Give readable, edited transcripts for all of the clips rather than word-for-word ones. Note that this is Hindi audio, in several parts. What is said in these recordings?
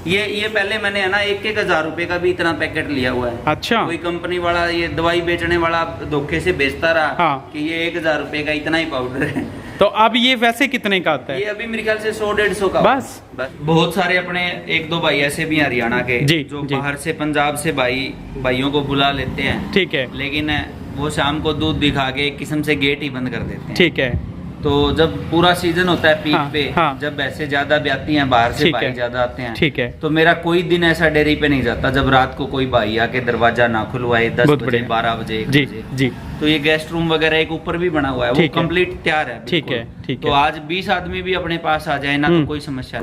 ये पहले मैंने है ना 1,000 रुपए का भी इतना पैकेट लिया हुआ है। अच्छा। कोई कंपनी वाला ये दवाई बेचने वाला धोखे से बेचता रहा हाँ। कि ये 1,000 रुपए का इतना ही पाउडर है। तो अब ये वैसे कितने का आता है? ये अभी मेरे ख्याल से 100-150 का बस। बहुत सारे अपने 1-2 भाई ऐसे भी हैं हरियाणा के जो बाहर से पंजाब से भाइयों को बुला लेते हैं। ठीक है। लेकिन वो शाम को दूध दिखा के एक किस्म से गेट ही बंद कर देते हैं। ठीक है। तो जब पूरा सीजन होता है पीक पे, हाँ। जब ऐसे ज्यादा ब्याती हैं बाहर से भाई ज्यादा आते हैं। ठीक है। तो मेरा कोई दिन ऐसा डेयरी पे नहीं जाता जब रात को कोई भाई आके दरवाजा ना खुलवाए 10 बजे 12 बजे 1 बजे। जी। तो ये गेस्ट रूम वगैरह एक ऊपर भी बना हुआ है, वो कंप्लीट तैयार है। ठीक है। ठीक तो है। आज 20 आदमी भी अपने पास आ जाए ना तो कोई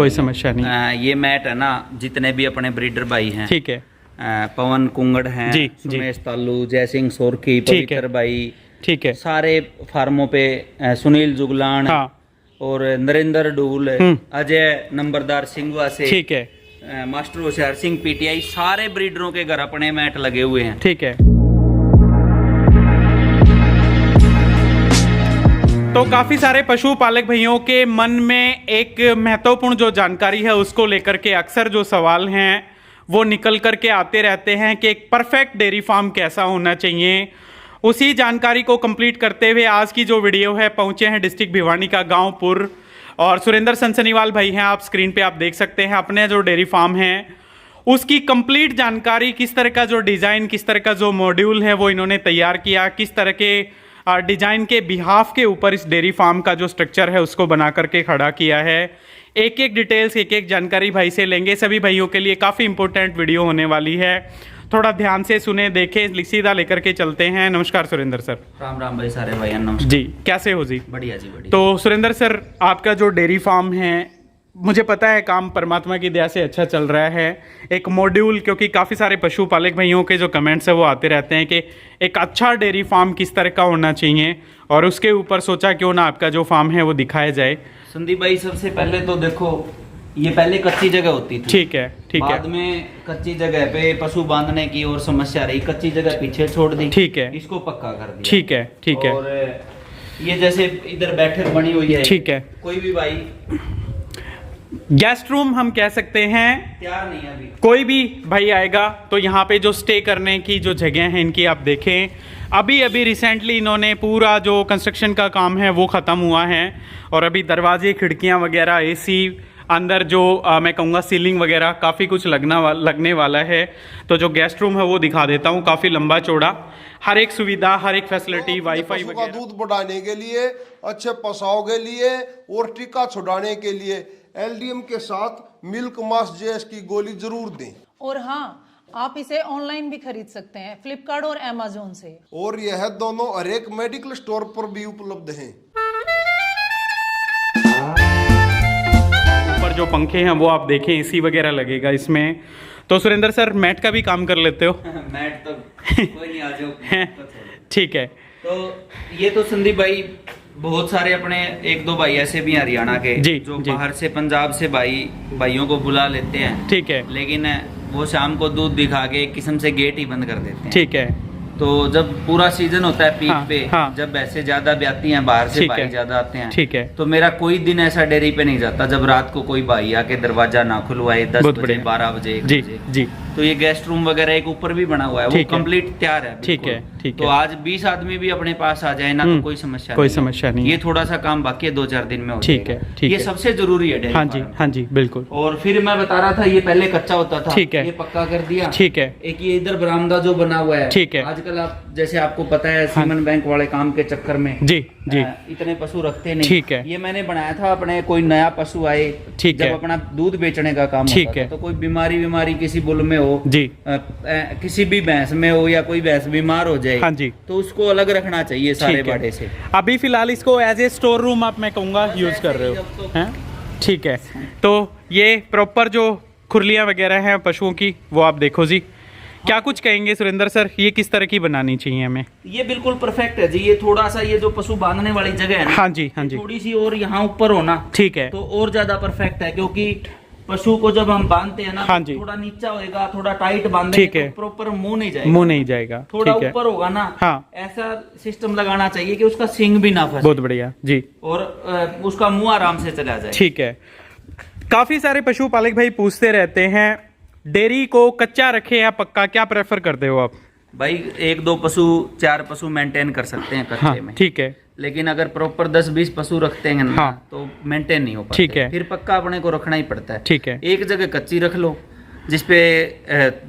समस्या नहीं। ये मैट है ना, जितने भी अपने ब्रीडर भाई हैं, ठीक है, पवन कुंगड़ हैं, सुमेश तालू, जयसिंह सोरकी, पवित्र भाई, ठीक है, सारे फार्मों पे सुनील जुगलान, हाँ। और नरेंद्र डूल, अजय नंबरदार सिंघवा से, ठीक है, मास्टर होशियार सिंह पीटीआई, सारे ब्रीडरों के घर अपने मैट लगे हुए हैं। ठीक है। तो काफी सारे पशुपालक भाइयों के मन में एक महत्वपूर्ण जो जानकारी है उसको लेकर के अक्सर जो सवाल हैं वो निकल करके आते रहते हैं कि एक परफेक्ट डेयरी फार्म कैसा होना चाहिए। उसी जानकारी को कंप्लीट करते हुए आज की जो वीडियो है पहुंचे हैं डिस्ट्रिक्ट भिवानी का गांवपुर, और सुरेंद्र सनसनीवाल भाई हैं, आप स्क्रीन पे आप देख सकते हैं। अपने जो डेयरी फार्म है उसकी कंप्लीट जानकारी, किस तरह का जो डिज़ाइन, किस तरह का जो मॉड्यूल है वो इन्होंने तैयार किया, किस तरह के डिज़ाइन के बिहाफ के ऊपर इस डेयरी फार्म का जो स्ट्रक्चर है उसको बना करके खड़ा किया है। एक एक डिटेल्स, एक एक जानकारी भाई से लेंगे। सभी भाइयों के लिए काफ़ी इंपॉर्टेंट वीडियो होने वाली है, थोड़ा ध्यान से सुने, देखें, सीधा लेकर के चलते हैं। नमस्कार सुरेंद्र सर। राम राम भाई, सारे भाई नमस्कार जी। कैसे हो जी? बढ़िया जी, बढ़िया। तो सुरेंद्र सर, आपका जो डेयरी फार्म है, मुझे पता है काम परमात्मा की दया से अच्छा चल रहा है। एक मॉड्यूल, क्योंकि काफ़ी सारे पशुपालक भाइयों के जो कमेंट्स है वो आते रहते हैं कि एक अच्छा डेयरी फार्म किस तरह का होना चाहिए, और उसके ऊपर सोचा क्यों ना आपका जो फार्म है वो दिखाया जाए। संदीप भाई, सबसे पहले तो देखो, ये पहले कच्ची जगह होती थी। ठीक है, ठीक है। बाद में कच्ची जगह पे पशु बांधने की और समस्या रही, कच्ची जगह पीछे छोड़ दी। ठीक है। इसको पक्का कर दिया। ठीक है, ठीक है। और ये जैसे इधर बैठक बनी हुई है, ठीक है। कोई भी भाई, गेस्ट रूम हम कह सकते हैं, तैयार नहीं है अभी। कोई भी भाई आएगा तो यहाँ पे जो स्टे करने की जो जगह है इनकी आप देखें, अभी रिसेंटली इन्होंने पूरा जो कंस्ट्रक्शन का काम है वो ख़त्म हुआ है, और अभी दरवाजे, खिड़कियाँ वगैरह, एसी, अंदर जो मैं कहूँगा सीलिंग वगैरह काफ़ी कुछ लगने वाला है। तो जो गेस्ट रूम है वो दिखा देता हूँ, काफ़ी लंबा चौड़ा, हर एक सुविधा, हर एक फैसिलिटी, वाईफाई वगैरह, दूध बढ़ाने के लिए, अच्छे पसाव के लिए और टीका छुड़ाने के लिए एलडीएम के साथ मिल्क मास जेएस की गोली जरूर दें। और हाँ, आप इसे ऑनलाइन भी खरीद सकते हैं, फ्लिपकार्ट और अमेज़न से। और यह दोनों हर एक मेडिकल स्टोर पर भी उपलब्ध हैं। ऊपर जो पंखे हैं वो आप देखें, एसी वगैरह लगेगा इसमें। तो सुरेंद्र सर, मैट का भी काम कर लेते हो? मैट तो कोई नहीं, आ जाओ। ठीक है। तो ये तो संदीप भाई, बहुत सारे अपने 1-2 भाई ऐसे भी हैं हरियाणा के जो बाहर से पंजाब से भाइयों को बुला लेते हैं। ठीक है। लेकिन वो शाम को दूध दिखा के एक किस्म से गेट ही बंद कर देते हैं। ठीक है। तो जब पूरा सीजन होता है पीक पे, हाँ। जब ऐसे ज्यादा ब्याती हैं बाहर से भाई ज्यादा आते हैं। ठीक है। तो मेरा कोई दिन ऐसा डेयरी पे नहीं जाता जब रात को कोई भाई आके दरवाजा ना खुलवाए 10 बजे 12 बजे 1 बजे। जी। तो ये गेस्ट रूम वगैरह एक ऊपर भी बना हुआ है, वो कंप्लीट तैयार है। ठीक है, ठीक है। तो आज 20 आदमी भी अपने पास आ जाए ना तो कोई समस्या नहीं। ये थोड़ा सा काम बाकी है, 2-4 दिन में हो जाएगा। ठीक है, ठीक है। ये सबसे जरूरी है डेयरी। हाँ जी, हाँ जी, बिल्कुल। और फिर मैं बता रहा था, ये पहले कच्चा होता था। ठीक है। ये पक्का कर दिया। ठीक है। एक ये इधर बरामदा जो बना हुआ है। ठीक है। आजकल आप जैसे आपको पता है, सीमेंट बैंक वाले काम के चक्कर में जी इतने पशु रखते नहीं। ठीक है। ये मैंने बनाया था, अपने कोई नया पशु आए, जब अपना दूध बेचने का काम होता है, तो कोई बीमारी किसी बुल में हो जी, किसी भी भैंस में हो, या कोई भैंस बीमार हो जाए, हाँ जी, तो उसको अलग रखना चाहिए सारे बाड़े से। अभी फिलहाल इसको एज ए स्टोर रूम आप, मैं कहूँगा, यूज कर रहे हो। ठीक है। तो ये प्रॉपर जो खुरलियाँ वगैरह हैं पशुओं की, वो आप देखो जी। क्या कुछ कहेंगे सुरेंद्र सर, ये किस तरह की बनानी चाहिए हमें? ये बिल्कुल परफेक्ट है जी। ये थोड़ा सा, ये जो पशु बांधने वाली जगह है ना, हाँ जी, हाँ जी, थोड़ी सी और यहाँ ऊपर होना, ठीक है, तो और ज्यादा परफेक्ट है। क्योंकि पशु को जब हम बांधते हैं ना, हाँ जी, थोड़ा नीचा होएगा, थोड़ा टाइट बांधेंगे, ठीक है, तो प्रॉपर मुंह नहीं जाएगा, थोड़ा ऊपर होगा ना, हाँ, ऐसा सिस्टम लगाना चाहिए कि उसका सींग भी ना फंसे। बहुत बढ़िया जी। और उसका मुंह आराम से चला जाए। ठीक है। काफी सारे पशुपालक भाई पूछते रहते हैं डेयरी को कच्चा रखे या पक्का, क्या प्रेफर करते हो आप? भाई 1-2 पशु 4 पशु मेंटेन कर सकते हैं कच्चे हाँ, में, ठीक है। लेकिन अगर प्रॉपर 10-20 पशु रखते हैं ना, हाँ, तो मेंटेन नहीं हो पाते। ठीक है। फिर पक्का अपने को रखना ही पड़ता है। ठीक है। एक जगह कच्ची रख लो जिसपे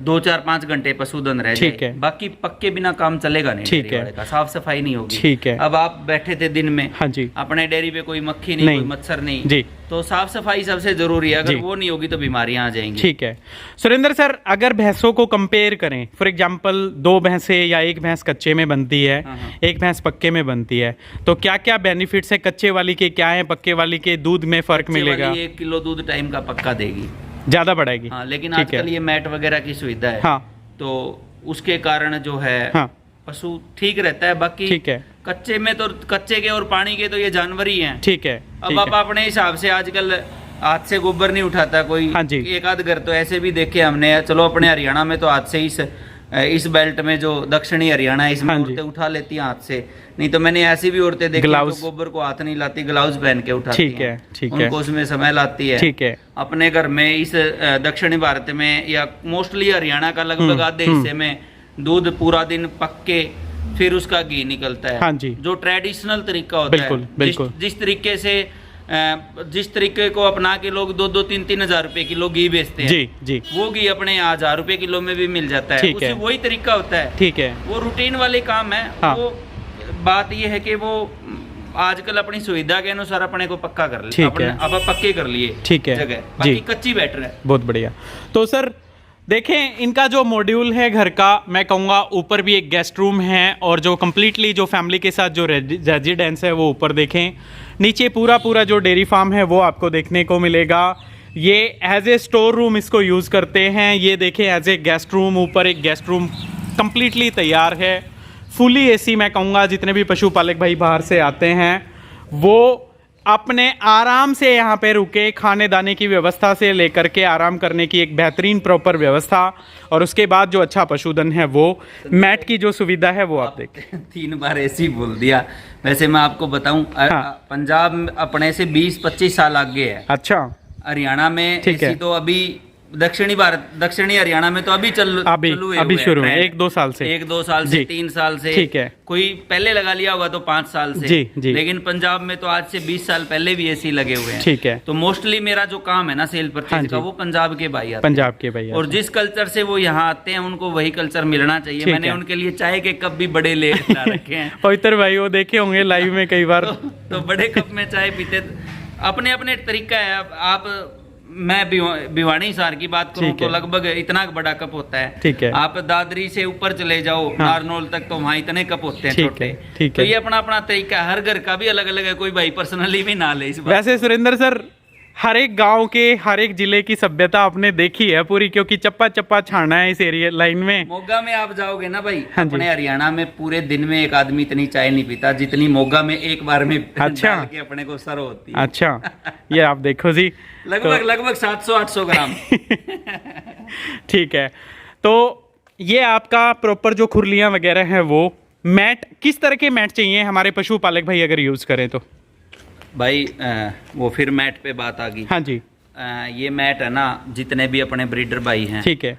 2-4-5 घंटे पशुधन रह ठीक जाए, है। बाकी पक्के बिना काम चलेगा नहीं। ठीक डेयरी है। वाले का साफ सफाई नहीं होगी। ठीक है। अब आप बैठे थे दिन में, हाँ जी, अपने डेयरी पे कोई मक्खी नहीं, कोई मच्छर नहीं जी, तो साफ सफाई सबसे जरूरी है। अगर जी। वो नहीं होगी तो बीमारियां आ जाएंगी। ठीक है। सुरेंद्र सर, अगर भैंसों को कंपेयर करें, फॉर एग्जांपल 2 भैंसें या 1 भैंस कच्चे में बनती है, हाँ, हाँ। 1 भैंस पक्के में बनती है, तो क्या क्या बेनिफिट्स है? कच्चे वाली के क्या है, पक्के वाली के दूध में फर्क मिलेगा? 1 किलो दूध टाइम का पक्का देगी, ज्यादा बढ़ेगी। हाँ, लेकिन ठीक है। आजकल ये मैट वगैरह की सुविधा है, हाँ, तो उसके कारण जो है हाँ, पशु ठीक रहता है। बाकी ठीक है। कच्चे में तो कच्चे के और पानी के तो ये जानवर ही हैं। ठीक है। अब ठीक आप है। अपने हिसाब से आजकल हाथ से गोबर नहीं उठाता कोई। हाँ जी। एक आध घर तो ऐसे भी देखे हमने। चलो अपने हरियाणा में तो हाथ से इस बेल्ट में जो दक्षिणी हरियाणा है, इसमें हाँ जी। औरतें उठा लेती हैं हाथ से। नहीं तो मैंने ऐसी भी औरतें देखी ग्लव्स। जो गोबर को हाथ नहीं लाती, ग्लव्स पहन के उठाती ठीक है, ठीक है। उनको उसमें समय लाती है। ठीक है। अपने घर में इस दक्षिणी भारत में या मोस्टली हरियाणा का लगभग आधे हिस्से में दूध पूरा दिन पक के फिर उसका घी निकलता है। हाँ जी। जो ट्रेडिशनल तरीका होता बिल्कुल, है, बिल्कुल। जिस तरीके से जिस तरीके को अपना के लोग 2-3 हजार रुपए किलो घी बेचते हैं, जी, जी। वो घी अपने यहाँ 1000 रुपए किलो में भी मिल जाता है। ठीक उसी है। वही तरीका होता है। ठीक है। वो रूटीन वाले काम है। हाँ। वो बात ये है कि वो आजकल अपनी सुविधा के अनुसार अपने को पक्का कर ठीक अपने है। अब पक्के कर लिए। ठीक है। जगह जी। बाकी कच्ची बेटर है। बहुत बढ़िया। तो सर देखें, इनका जो मॉड्यूल है घर का, मैं कहूँगा ऊपर भी एक गेस्ट रूम है, और जो कम्प्लीटली जो फैमिली के साथ जो रेजिडेंस है वो ऊपर देखें। नीचे पूरा जो डेयरी फार्म है वो आपको देखने को मिलेगा। ये एज ए स्टोर रूम इसको यूज़ करते हैं। ये देखें एज ए गेस्ट रूम, ऊपर एक गेस्ट रूम कम्प्लीटली तैयार है, फुली एसी। मैं कहूँगा जितने भी पशुपालक भाई बाहर से आते हैं वो अपने आराम से यहाँ पे रुके, खाने दाने की व्यवस्था से लेकर के आराम करने की एक बेहतरीन प्रॉपर व्यवस्था, और उसके बाद जो अच्छा पशुधन है वो मैट की जो सुविधा है वो आप देखें। 3 बार ऐसी बोल दिया। वैसे मैं आपको बताऊं, हाँ। पंजाब अपने से 20-25 साल आगे है। अच्छा, हरियाणा में ठीक है। ऐसी तो अभी दक्षिणी हरियाणा में तो अभी अभी शुरू है 1-2 साल से, 1-2 साल से, जी। 3 साल से। ठीक है। कोई पहले लगा लिया होगा तो 5 साल से। जी, जी। लेकिन पंजाब में तो आज से 20 साल पहले भी एसी लगे हुए हैं। ठीक है। तो मोस्टली मेरा जो काम है ना सेल हाँ परचेज का, जी। वो पंजाब के भाई आते हैं। पंजाब के भैया। और जिस कल्चर से वो यहाँ आते हैं उनको वही कल्चर मिलना चाहिए। ठीक मैंने है। उनके लिए चाय के कप भी बड़े ले ला रखे हैं। पवित्र भाई वो देखे होंगे लाइव में कई बार। तो बड़े कप में चाय पीते, अपने अपने तरीका है। आप मैं भिवानी सार की बात करूं ठीक तो है। लगभग इतना बड़ा कप होता है। ठीक है। आप दादरी से ऊपर चले जाओ नारनौल तक तो वहाँ इतने कप होते हैं ठीक छोटे। है, ठीक तो है। ये अपना अपना तरीका है, हर घर का भी अलग अलग है। कोई भाई पर्सनली भी ना ले इस बात। वैसे सुरेंद्र सर, हर एक गांव के हर एक जिले की सभ्यता आपने देखी है पूरी, क्योंकि चप्पा चप्पा छाना है इस एरिया लाइन में। मोगा में आप जाओगे ना भाई, हाँ जी। अपने हरियाणा में पूरे दिन में एक आदमी इतनी चाय नहीं पीता जितनी मोगा में एक बार में अच्छा। डाल के अपने को सर्व होती है। अच्छा, ये आप देखो जी। लगभग 700-800 ग्राम। ठीक है। तो ये आपका प्रॉपर जो खुरलियां वगैरह हैं वो मैट, किस तरह के मैट चाहिए हमारे पशुपालक भाई अगर यूज करें तो? भाई वो फिर मैट पे बात आ गई। हाँ जी। ये मैट है ना, जितने भी अपने ब्रीडर भाई हैं, ठीक है।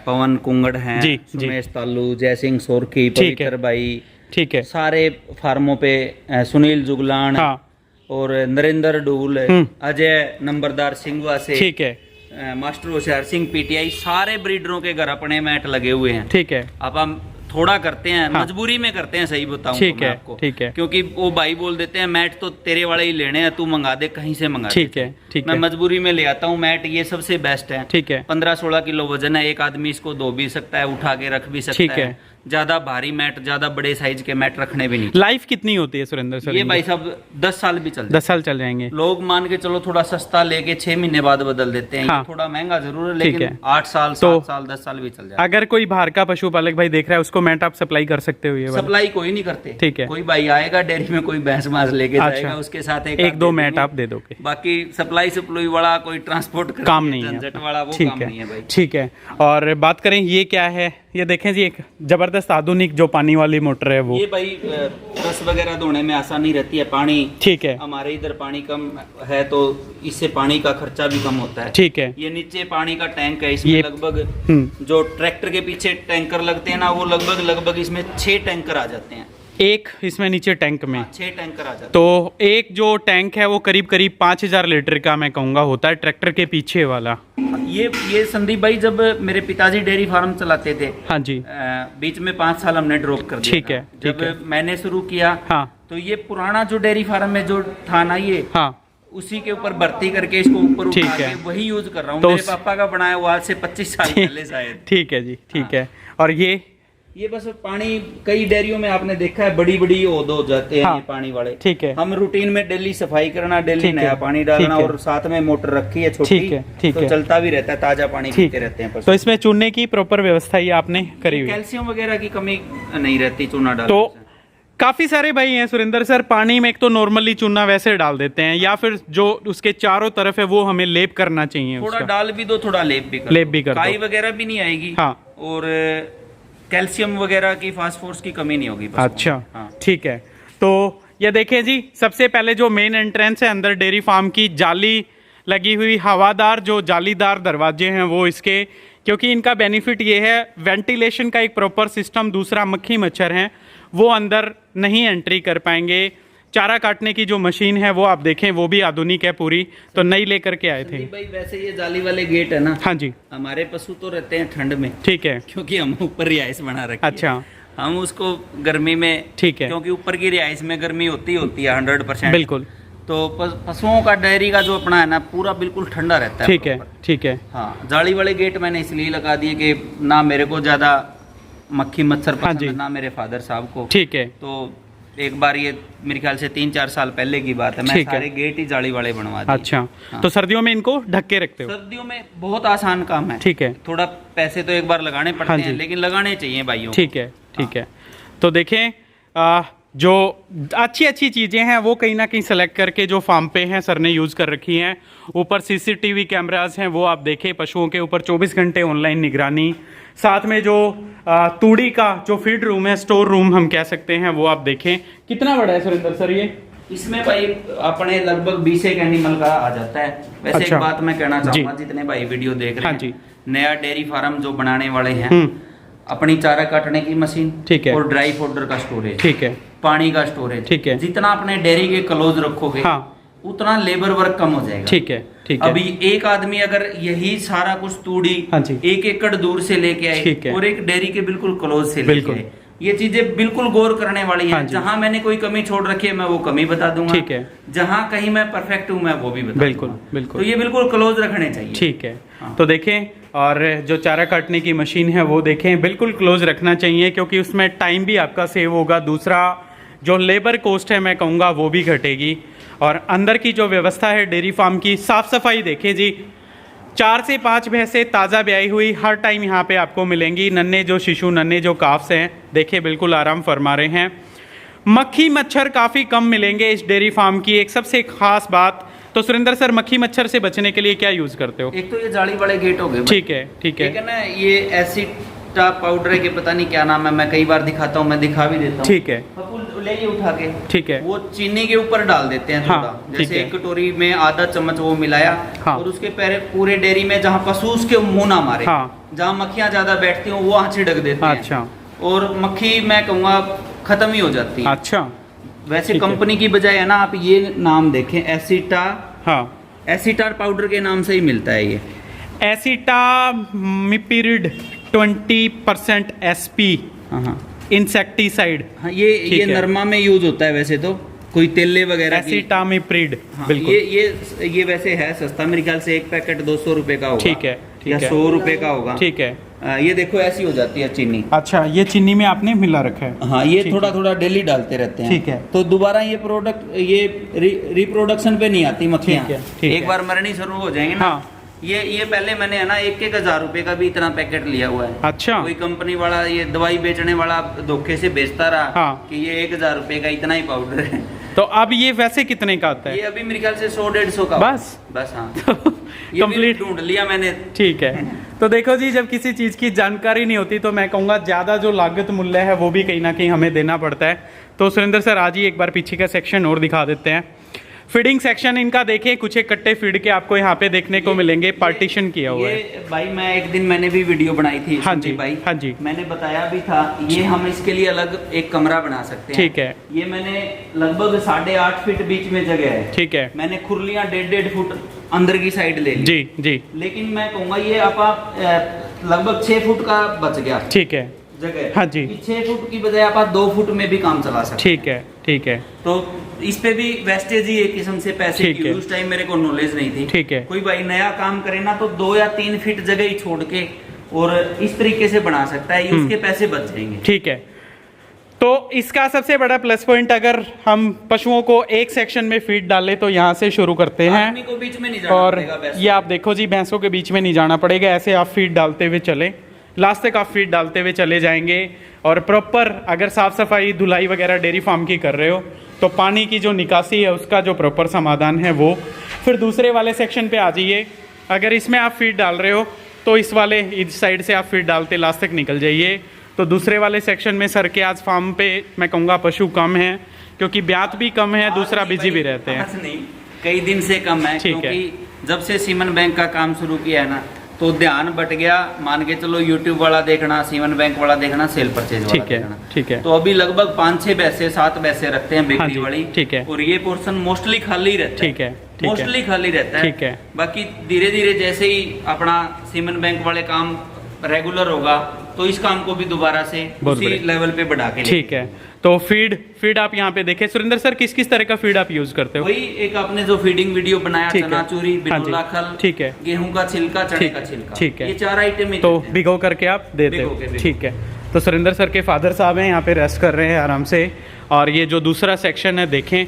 पवन कुंगड़ हैं, जी, जी। सुमेश तालू, जयसिंह सोरखी, ठीक है। पवित्र भाई, ठीक है। सारे फार्मों पे सुनील जुगलान, हाँ। और नरेंद्र डूल, अजय नंबरदार सिंघवा से, ठीक है। मास्टर होशियार सिंह पीटीआई, सारे ब्रीडरों के घर अपने मैट लगे हुए हैं। ठीक है। अब हम थोड़ा करते हैं, हाँ। मजबूरी में करते हैं, सही बताऊं ठीक तो मैं है, आपको। ठीक है। क्योंकि वो भाई बोल देते हैं मैट तो तेरे वाले ही लेने हैं, तू मंगा दे, कहीं से मंगा दे। ठीक है, ठीक मैं है। मजबूरी में ले आता हूँ मैट। ये सबसे बेस्ट है। ठीक है। 15-16 किलो वजन है, एक आदमी इसको धो भी सकता है, उठा के रख भी सकता ठीक है। है। ज्यादा भारी मैट, ज्यादा बड़े साइज के मैट रखने भी नहीं। लाइफ कितनी होती है सुरेंद्र सर? ये भाई साहब 10 साल भी चल 10 साल चल जाएंगे। लोग मान के चलो थोड़ा सस्ता लेके 6 महीने बाद बदल देते हैं। हाँ। ये थोड़ा महंगा जरूर है, ठीक लेकिन है। 8 साल, तो 7 साल, 10 साल भी चल जाए। अगर कोई बाहर का पशुपालक भाई देख रहा है उसको मैट आप सप्लाई कर सकते हो? ये वाला सप्लाई कोई नहीं करते। ठीक है। कोई भाई आएगा डेयरी में, कोई भैंस मांस लेके अच्छा। जाएगा, उसके साथ एक दो मैट आप दे दोगे। बाकी सप्लाई सप्लाई वाला कोई ट्रांसपोर्ट काम नहीं है झंझट वाला वो ठीक काम है, नहीं है भाई। ठीक है। और बात करें ये क्या है, ये देखें जी, एक जबरदस्त जबरदस्त आधुनिक जो पानी वाली मोटर है वो। ये भाई रस वगैरह धोने में आसानी रहती है, पानी ठीक है, हमारे इधर पानी कम है तो इससे पानी का खर्चा भी कम होता है। ठीक है। ये नीचे पानी का टैंक है, इसमें लगभग जो ट्रैक्टर के पीछे टैंकर लगते हैं ना, वो लगभग इसमें 6 टैंकर आ जाते हैं। एक इसमें नीचे टैंक में 6 टैंकर आ जाते हैं। तो एक जो टैंक है वो करीब 5000 लीटर का मैं कहूँगा होता है, ट्रैक्टर के पीछे वाला। ये संदीप भाई जब मेरे पिताजी डेयरी फार्म चलाते थे, हाँ जी, बीच में 5 साल हमने ड्रॉप कर दिया। ठीक है, ठीक है। जब मैंने शुरू किया, हाँ, तो ये पुराना जो डेयरी फार्म में जो था ना, ये हाँ, उसी के ऊपर भर्ती करके इसको ऊपर उठा के वही यूज कर रहा हूँ। तो मेरे पापा का बनाया हुआ आज से 25 साल पहले शायद। ठीक है जी, ठीक है। और ये बस पानी कई डेयरियों में आपने देखा है, बड़ी बड़ी ओद हो जाते हैं, हाँ, ये पानी वाले। ठीक है। हम रूटीन में डेली सफाई करना, डेली नया पानी डालना, और साथ में मोटर रखी है छोटी, तो चलता भी रहता है, ताजा पानी पीते रहते हैं। तो इसमें चूने की प्रॉपर व्यवस्था ही आपने करी हुई है, कैल्शियम वगैरह की कमी नहीं रहती चूना डालने तो काफी सारे भाई हैं सुरेंद्र सर, पानी में एक तो नॉर्मली चूना वैसे डाल देते हैं, या फिर जो उसके चारों तरफ है वो हमें लेप करना चाहिए। थोड़ा डाल भी दो, थोड़ा लेप भी कर काई वगैरह भी नहीं आएगी, हाँ, और कैल्शियम वगैरह की, फास्फोरस की कमी नहीं होगी। अच्छा, हाँ, ठीक है। तो ये देखें जी, सबसे पहले जो मेन एंट्रेंस है अंदर डेयरी फार्म की, जाली लगी हुई, हवादार जो जालीदार दरवाजे हैं वो इसके, क्योंकि इनका बेनिफिट ये है वेंटिलेशन का एक प्रॉपर सिस्टम, दूसरा मक्खी मच्छर हैं वो अंदर नहीं एंट्री कर पाएंगे। चारा काटने की जो मशीन है वो आप देखें, वो भी आधुनिक है पूरी, तो नई लेकर के आए थे भाई। वैसे ये जाली वाले गेट है ना, हाँ जी, हमारे पशु तो रहते हैं ठंड में, ठीक है, क्योंकि हम ऊपर रिहाइश बना रखी है। अच्छा, हम उसको गर्मी में, ठीक है, क्योंकि ऊपर की रिहाइश में गर्मी होती है 100%, बिल्कुल। तो पशुओं का डेयरी का जो अपना है ना, पूरा बिल्कुल ठंडा रहता है। ठीक है, ठीक है। हाँ, जाली वाले गेट मैंने इसलिए लगा दिए कि ना मेरे को ज्यादा मक्खी मच्छर पसंद है, ना मेरे फादर साहब को, ठीक है। तो एक बार, ये मेरे ख्याल से 3-4 साल पहले की बात है, मैं सारे गेट ही जाली वाले बनवा दिए। अच्छा, हाँ। तो सर्दियों में इनको ढक के रखते हो? सर्दियों में बहुत आसान काम है, ठीक है। थोड़ा पैसे तो एक बार लगाने पड़ते हैं, लेकिन लगाने चाहिए भाइयों, ठीक है, ठीक है। तो देखें, जो अच्छी चीज़ें हैं वो कहीं ना कहीं सेलेक्ट करके जो फार्म पे हैं सर ने यूज़ कर रखी हैं। ऊपर CCTV कैमरास हैं, वो आप देखें, पशुओं के ऊपर 24 घंटे ऑनलाइन निगरानी। साथ में जो तूड़ी का जो फीड रूम है, स्टोर रूम हम कह सकते हैं, वो आप देखें। कितना बड़ा है सुरेंद्र सर ये? इसमें भाई अपने लगभग 20 एक एनिमल का आ जाता है। वैसे एक बात मैं कहना चाहूँगा, जितने भाई वीडियो देख रहे हैं, नया डेयरी फार्म जो बनाने वाले हैं, अपनी चारा काटने की मशीन, ठीक है, और ड्राई पाउडर का स्टोरेज, ठीक है, पानी का स्टोरेज, ठीक है, जितना अपने डेयरी के क्लोज रखोगे, हाँ, उतना लेबर वर्क कम हो जाएगा, ठीक है, ठीक है। अभी एक आदमी अगर यही सारा कुछ तूड़ी 1 एकड़ दूर से लेके आए और एक डेयरी के बिल्कुल क्लोज से लेके आए, ये चीजें बिल्कुल गौर करने वाली हैं। जहां मैंने कोई कमी छोड़ रखी है मैं वो कमी बता दूंगा, ठीक है, जहां कहीं मैं परफेक्ट हूं मैं वो भी बता बिल्कुल दूंगा। बिल्कुल, तो ये बिल्कुल क्लोज रखने चाहिए, ठीक है। तो देखें, और जो चारा काटने की मशीन है वो देखें, बिल्कुल क्लोज रखना चाहिए, क्योंकि उसमें टाइम भी आपका सेव होगा, दूसरा जो लेबर कॉस्ट है मैं कहूँगा वो भी घटेगी। और अंदर की जो व्यवस्था है डेयरी फार्म की, साफ़ सफाई देखें जी, 4 से 5 भैंसें ताज़ा ब्याई हुई हर टाइम यहाँ पे आपको मिलेंगी। नन्हे जो शिशु, नन्हे जो काफ्स हैं, देखिए बिल्कुल आराम फरमा रहे हैं। मक्खी मच्छर काफ़ी कम मिलेंगे इस डेयरी फार्म की। एक सबसे खास बात, तो सुरेंद्र सर मक्खी मच्छर से बचने के लिए क्या यूज़ करते हो? एक तो ये जाली वाले गेट हो गए, ठीक है, ठीक है ना, ये एसिटा पाउडर है कि पता नहीं क्या नाम है, मैं कई बार दिखाता हूँ, मैं दिखा भी देता हूँ, ठीक है, ले उठा के, ठीक है, वो चीनी के ऊपर डाल देते हैं थोड़ा, जैसे 1 कटोरी में आधा चम्मच वो मिलाया, हाँ, और उसके पूरे डेयरी में जहाँ पशु उसके मुंह ना मारे, हाँ, जहाँ मक्खियाँ ज्यादा बैठती हूँ वो वहाँ छिड़क देते हैं। अच्छा, और मक्खी मैं कहूँगा खत्म ही हो जाती है। अच्छा, वैसे कंपनी की बजाय है ना, आप ये नाम देखें, एसिटा, हाँ, एसिटार पाउडर के नाम से ही मिलता है ये, एसिटामिपिरिड 20% SP, हाँ, इंसेक्टिसाइड, हाँ, ये नरमा में यूज होता है वैसे तो, कोई तेले वगैरह, एसिटामिप्रिड, हाँ, बिल्कुल। ये वैसे है सस्ता, मेरे ख्याल से एक पैकेट 200 रुपए का होगा, ठीक है, या 100 रुपए का होगा, ठीक है। ये देखो ऐसी हो जाती है चीनी। अच्छा, ये चीनी में आपने मिला रखा है, हाँ, ये थोड़ा थोड़ा डेली डालते रहते हैं, ठीक है। तो दोबारा ये प्रोडक्ट ये रिप्रोडक्शन पे नहीं आती मक्खियाँ, एक बार मरनी शुरू हो जाएंगे ना, हाँ। ये पहले मैंने है ना 1,000 रुपए का भी इतना पैकेट लिया हुआ है। अच्छा, कोई कंपनी वाला, ये दवाई बेचने वाला धोखे से बेचता रहा, हाँ, कि ये 1,000 रुपए का इतना ही पाउडर है, तो अब ये वैसे कितने का आता है? ये अभी मेरे ख्याल से 100-150 का बस हाँ कंप्लीट ढूंढ लिया मैंने। ठीक है। तो देखो जी, जब किसी चीज़ की जानकारी नहीं होती तो मैं कहूँगा ज़्यादा जो लागत मूल्य है वो भी कहीं ना कहीं हमें देना पड़ता है। तो सुरेंद्र सर आज ही एक बार पीछे का सेक्शन और दिखा देते हैं। फीडिंग सेक्शन इनका देखें, कुछ एक कट्टे फीड के आपको यहाँ पे देखने को मिलेंगे, पार्टीशन किया हुआ है। भाई मैं एक दिन मैंने भी वीडियो बनाई थी। हाँ जी भाई, हाँ जी, मैंने बताया भी था ये हम इसके लिए अलग एक कमरा बना सकते हैं। ठीक है। ये मैंने लगभग 8.5 फीट बीच में जगह है। ठीक है। मैंने खुरलियां 1.5 फुट अंदर की साइड ले ली। जी जी। लेकिन मैं कहूँगा ये आप लगभग 6 फुट का बच गया। ठीक है जगह। हाँ जी। 6 फुट की बजाय आप 2 फुट में भी काम चला सकते। ठीक है ठीक है। तो इस पे भी वेस्टेज ही एक किस्म से पैसे की। उस टाइम मेरे को नॉलेज नहीं थी। ठीक है। कोई भाई नया काम करे ना तो 2 या 3 फीट जगह ही छोड़ के और इस तरीके से बना सकता है, उसके पैसे बच जाएंगे। ठीक है। तो इसका सबसे बड़ा प्लस पॉइंट, अगर हम पशुओं को एक सेक्शन में फीड डालें तो यहाँ से शुरू करते हैं। आदमी को बीच में नहीं जाना और पड़ेगा। ये आप देखो जी, भैंसों के बीच में नहीं जाना पड़ेगा, ऐसे आप फीड डालते हुए चलें, लास्ट तक आप फीड डालते हुए चले जाएंगे। और प्रॉपर अगर साफ सफाई धुलाई वगैरह डेयरी फार्म की कर रहे हो तो पानी की जो निकासी है उसका जो प्रॉपर समाधान है वो। फिर दूसरे वाले सेक्शन पे आ जाइए, अगर इसमें आप फीड डाल रहे हो तो इस वाले इस साइड से आप फीड डालते लास्ट तक निकल जाइए। तो दूसरे वाले सेक्शन में सर के आज फार्म पे मैं कहूँगा पशु कम है, क्योंकि ब्यात भी कम है, दूसरा बिजी भी रहते हैं। नहीं, कई दिन से कम है, क्योंकि जब से सीमन बैंक का काम शुरू किया है ना तो ध्यान बट गया। मान के चलो यूट्यूब वाला देखना, सीमन बैंक वाला देखना, सेल परचेज वाला देखना। ठीक है। तो अभी लगभग 5-6 भैंसे 7 भैंसे रखते हैं बेकरी वाली। ठीक है। और ये पोर्शन मोस्टली खाली रहता है। ठीक है। मोस्टली खाली रहता है। ठीक है। बाकी धीरे धीरे जैसे ही अपना सीमन बैंक वाले काम रेगुलर होगा तो इस काम को भी दोबारा से उसी लेवल पे बढ़ा के। ठीक है। तो फीड आप यहाँ पे देखें सुरेंद्र सर, किस किस तरह का फीड आप यूज करते हो? वही एक आपने जो फीडिंग वीडियो बनाया, चना चूरी, बिनोला खल, ठीक है, गेहूं का छिलका, चने का छिलका, ठीक है, ये 4 आइटम ही तो भिगो करके आप देते हो। ठीक है। तो सुरेंद्र सर के फादर साहब हैं यहाँ पे, रेस्ट कर रहे हैं आराम से। और ये जो दूसरा सेक्शन है देखें,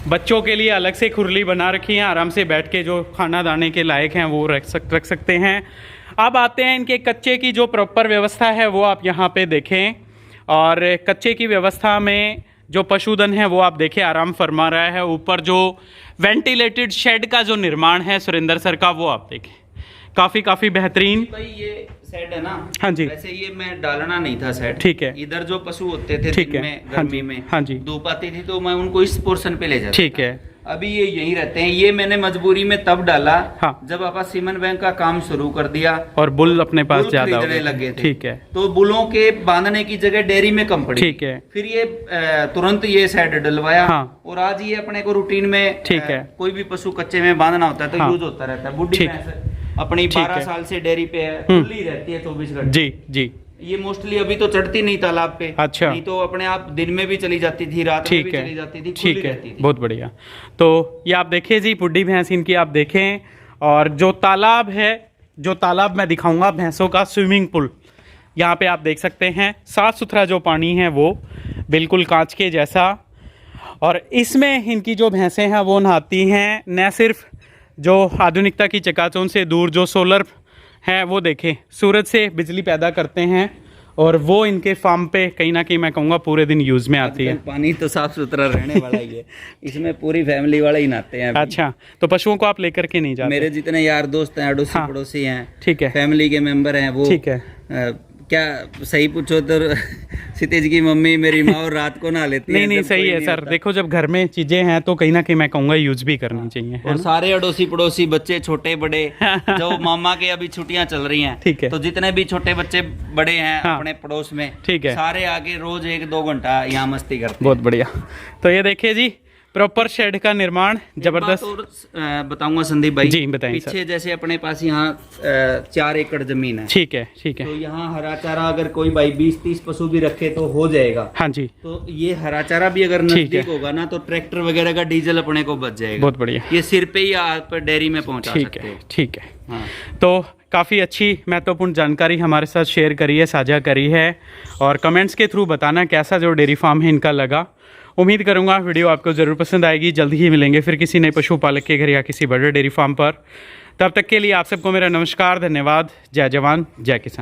बच्चों के लिए अलग से खुरली बना रखी है, आराम से बैठ के जो खाना दाने के लायक हैं वो रख सकते हैं। अब आते हैं इनके कच्चे की जो प्रॉपर व्यवस्था है वो आप यहाँ पे देखें। और कच्चे की व्यवस्था में जो पशुधन है वो आप देखें आराम फरमा रहा है। ऊपर जो वेंटिलेटेड शेड का जो निर्माण है सुरेंद्र सर का, वो आप देखें, काफ़ी बेहतरीन। भाई ये सेट है ना, हाँ जी, वैसे ये मैं डालना नहीं था सेट। ठीक है। इधर जो पशु होते थे ठीक दिन है, में, गर्मी में, हाँ जी, धूप आती थी तो मैं उनको इस पोर्शन पे ले जाता। ठीक है। अभी ये यही रहते हैं। ये मैंने मजबूरी में तब डाला, हाँ, जब आप सीमन बैंक का काम शुरू कर दिया और बुल अपने पास ज्यादा लगे थे। ठीक है। तो बुलों के बांधने की जगह डेयरी में कम पड़ी। ठीक है। फिर ये तुरंत ये सेट डलवाया। हाँ। और आज ये अपने को रूटीन में, ठीक है, कोई भी पशु कच्चे में बांधना होता है तो हाँ, यूज होता रहता है। बुढ़ी भैंस अपनी 12 साल से डेयरी पे है, खुली रहती है 24 घंटे। जी जी। ये मोस्टली अभी तो चढ़ती नहीं तालाब पे। अच्छा। नहीं तो अपने आप दिन में भी चली जाती थी, रात में भी चली जाती थी, खुली रहती थी। बहुत बढ़िया। तो ये आप देखिए जी, बुड्ढी भैंस इनकी आप देखें। और जो तालाब है, जो तालाब मैं दिखाऊंगा भैंसों का, स्विमिंग पूल यहाँ पे आप देख सकते हैं। साफ सुथरा जो पानी है वो बिल्कुल कांच के जैसा। और इसमें इनकी जो भैंसें हैं वो नहाती हैं। न सिर्फ जो आधुनिकता की चकाचौंध से दूर जो सोलर है वो देखें, सूरज से बिजली पैदा करते हैं और वो इनके फार्म पे कहीं ना कहीं मैं कहूँगा पूरे दिन यूज़ में आती है। पानी तो साफ सुथरा रहने वाला ही है, इसमें पूरी फैमिली वाले ही नहाते हैं। अच्छा, तो पशुओं को आप लेकर के नहीं जाते? मेरे जितने यार दोस्त हैं, अड़ोसी पड़ोसी हैं, ठीक है, फैमिली के मेंबर हैं वो। ठीक है। क्या सही पूछो तो सितेज की मम्मी, मेरी माँ और रात को नहा लेती है। नहीं सही है सर। देखो जब घर में चीजें हैं तो कहीं ना कहीं मैं कहूँगा यूज भी करनी चाहिए। और सारे अड़ोसी पड़ोसी, बच्चे छोटे बड़े, जो मामा के अभी छुट्टियां चल रही हैं, ठीक है, तो जितने भी छोटे बच्चे बड़े हैं, हाँ, अपने पड़ोस में, ठीक है, सारे आके रोज 1-2 घंटा यहाँ मस्ती करते हैं। बहुत बढ़िया। तो ये देखिए जी, प्रॉपर शेड का निर्माण जबरदस्त। और बताऊंगा संदीप भाई, जी बताइए। पीछे जैसे अपने पास यहाँ 4 एकड़ जमीन है, ठीक है, ठीक है, तो यहाँ हरा चारा अगर कोई भाई 20-30 पशु भी रखे तो हो जाएगा। हाँ जी। तो ये हरा चारा भी अगर नजदीक होगा ना तो ट्रैक्टर वगैरह का डीजल अपने को बच जाएगा। बहुत बढ़िया। ये सिर पे ही आप डेयरी में पहुंचा सकते हैं। ठीक है। हाँ। तो काफ़ी अच्छी महत्वपूर्ण जानकारी हमारे साथ शेयर करी है, साझा करी है। और कमेंट्स के थ्रू बताना कैसा जो डेयरी फार्म है इनका लगा। उम्मीद करूंगा वीडियो आपको ज़रूर पसंद आएगी। जल्दी ही मिलेंगे फिर किसी नए पशुपालक के घर या किसी बड़े डेयरी फार्म पर। तब तक के लिए आप सबको मेरा नमस्कार, धन्यवाद। जय जवान जय किसान।